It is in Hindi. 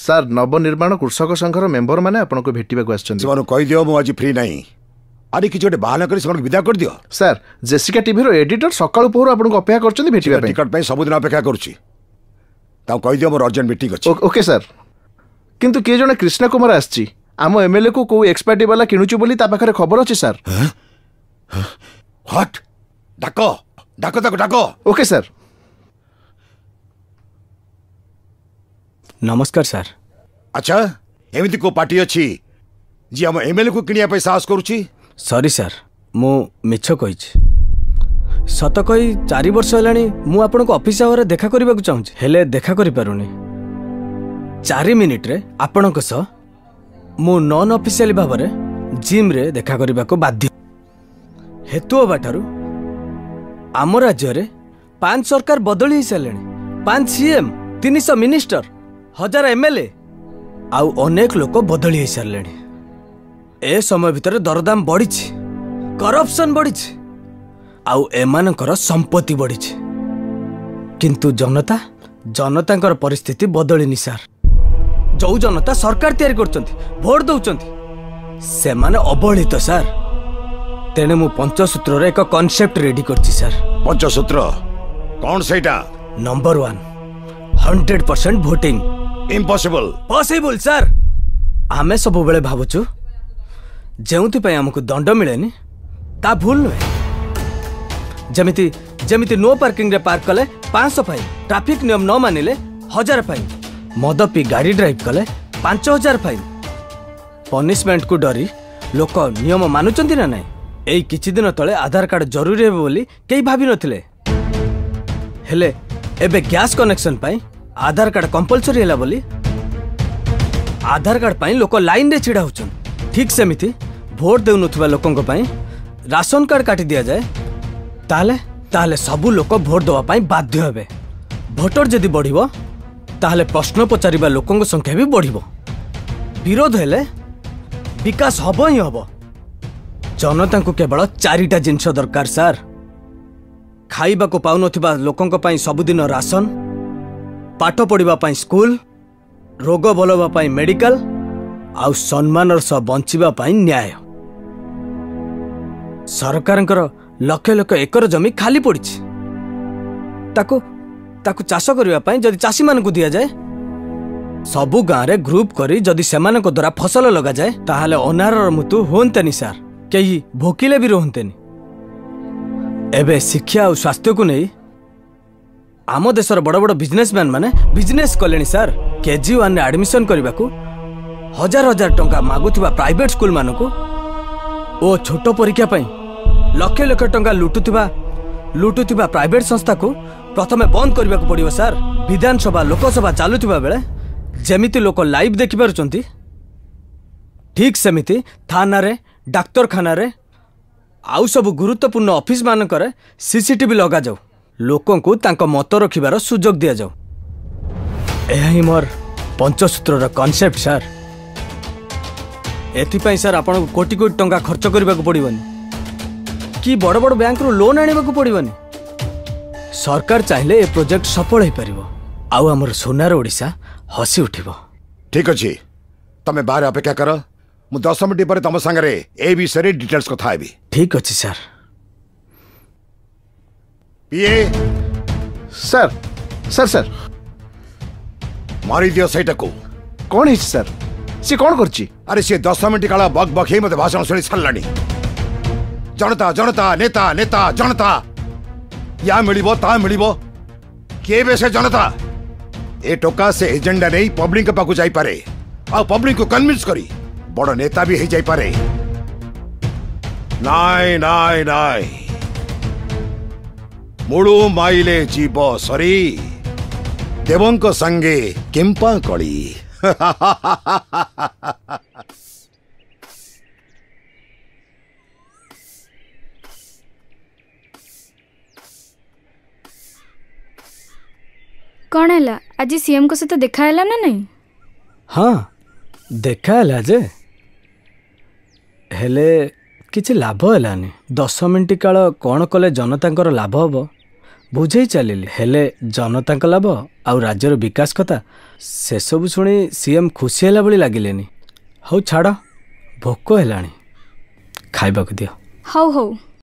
सर नवनिर्माण कृषक संघर मेंबर माने आपन को भेटिबा को आछन से कहि दियो मु आज फ्री नहीं अरे किछ गोटे बहाना करी से विदा कर दियो सर जेसिका टीवी रो एडिटर सकाळ पोर आपन को अपेक्षा करछन भेटिबा पे टिकट पे सब दिन अपेक्षा करूची ता कहि दियो मोर अर्जेंट मीटिंग अछि ओके सर किंतु के जने कृष्ण कुमार आछी आम एमएलए को एक्सपर्टी वाला किणुचु बोली ता पाखरे खबर अछि सर व्हाट डाको डाको डाको डाको ओके सर नमस्कार सर अच्छा एमिति को पार्टी अछि जी हम एमएलए को किनिया पे साहस करूची सॉरी सर मु मिछ कहिछि सत कहि 4 वर्ष हलानी मु आपन को ऑफिस आवर देखा करबा को चाहूछि हेले देखा करि पारुनी 4 मिनिट रे आपन को स मु नॉन ऑफिशियल भाबरे जिम रे देखा करबा को बाध्य हेतु बाठारु आम राज्य रे 5 सरकार बदली ही सलेनी 5 सीएम 300 मिनिस्टर 1000 एमएलए आउ अनेक लोक बदली ही सारे ए समय भितर दरदाम बढ़ी करप्शन बढ़ी आउ एमानकर संपत्ति बढ़ी किंतु जनता जनता परिस्थिति बदलिनी सार जो जनता सरकार तैयारी करछंती भोट दउछंती से माने अवहेलित सार तेने मु पंचसूत्र रे एक कांसेप्ट रेडी करछि सार पंचसूत्र कौन सेटा number 1 100% voting impossible possible sir आमे सब बेले भाबुछु जेउति पय हमकु दंड मिलेनी ता भूल नुहे जमिति जमिति नो पार्किंग रे पार्क कले 500 फाइन ट्रैफिक नियम न मानिले 1000 फाइन मद पी गाड़ी ड्राइव कले 5000 फाइन पनिशमेंट को डरी लोक नियम मानुचंती ना नाही एई किछि दिन तळे आधार कार्ड जरूरी हे बोली केई भाबी नथिले हेले एबे गैस कनेक्शन पाई आधार कार्ड कंपलसरी हैला बोली आधार कार्ड पाई लोक लाइन रे छिड़ा होचन ठीक सेमिति भोट देउ नथुवा लोकंक पाई राशन कार्ड काटी दिया जाए ताले ताले सबु लोक भोट दवा पाई बाध्य हेबे भोटर जदी बढ़िबो ताले प्रश्न पचारिबा लोकंक संख्या भी बढ़िबो विरोध हेले विकास हबो ही हबो जनता को केवल 4टा जिंस दरकार सार खाइबा को पाउ नथिबा लोकंक पाई सबुदिन राशन पाठ पढ़िबा पाई स्कूल रोग भलबा पाई मेडिकल आउ सम्मानर सह बंचिबा पाई न्याय सरकारंकर लक्ष लक्ष एकर जमी खाली पड़ी ताको ताको चाष करबा पाई जदि चासी मान को दिया जाए सबु गाँव रे ग्रुप करी जदि सेमान को द्वारा फसल लगा जाए ताहाले अनारर मृत्यु होंतेनी सार कई भोकिले भी रोहंतेनी एबे शिक्षा और स्वास्थ्य को नहीं आम देशर बड़ बड़ बिजनेसमैन माने बिजनेस कलेनी सार KG1 रे एडमिशन करबा को हजार हजार टंका मागुथिबा प्राइवेट स्कूल मानको ओ छोट परीक्षा पाई लक्ष लक्ष टंका लुटुथिबा प्राइवेट संस्था को प्रथमे बंद करबा को पड़ियो सार विधानसभा लोकसभा चालुथिबा बेले जेमिति लोक लाइव देखि पारुचंती ठीक सेमिति थाना रे डाक्तरखाना रे आउ सब गुरुत्वपूर्ण ऑफिस मानकर सीसीटीवी लगा जाऊ लोकों को तांको मत रखिबार सुजोग दिया जाऊ एहा ही मोर पंचसूत्र कॉन्सेप्ट सार एथिपाई सार आपन कोटी कोटी टंका खर्च करबा को पड़िबनी कि बड़ बड़ बैंक रो लोन आनिबा को पड़िबनी सरकार चाहिले ए प्रोजेक्ट सफल हो पारिबो आउ हमर सोनार ओडिसा हसी उठिबो ठीक अछि तमे बाहर अपेक्षा कर मु 10 मिनिट पर तम संगे ए विषय डिटेल्स कथा हेबी ठीक अछि सर पीए सर सर सर मारी दियो सेटा को कौन है सर सी कौन करची अरे सी 10 मिनिट काला बग बग हे मते भाषण सुनी छल्लानी जनता जनता नेता नेता जनता या मिलिबो ता मिलिबो केबे से जनता ए टोका से एजेंडा नहीं पब्लिक पाकु जाई पारे आ पब्लिक को कन्विंस करी बड़ नेता भी हे जाई पारे नाई नाई नाई मुड़ू माइले जीव सरी देवंक संगे केम्पा कली कौन है आज सीएम को सहित देखा है ना नहीं हाँ देखा है जे हेले किछि लाभ हेलानी 10 मिनिट काल कौन कले जनता लाभ हम बुझे चलिली हेले जनता लाभ आउ राज्यर विकास कथा से सब शुणी सीएम खुशी है भाई लगिलेनी। हौ छाड़ भोक है खाइबा दियो। हौ हौ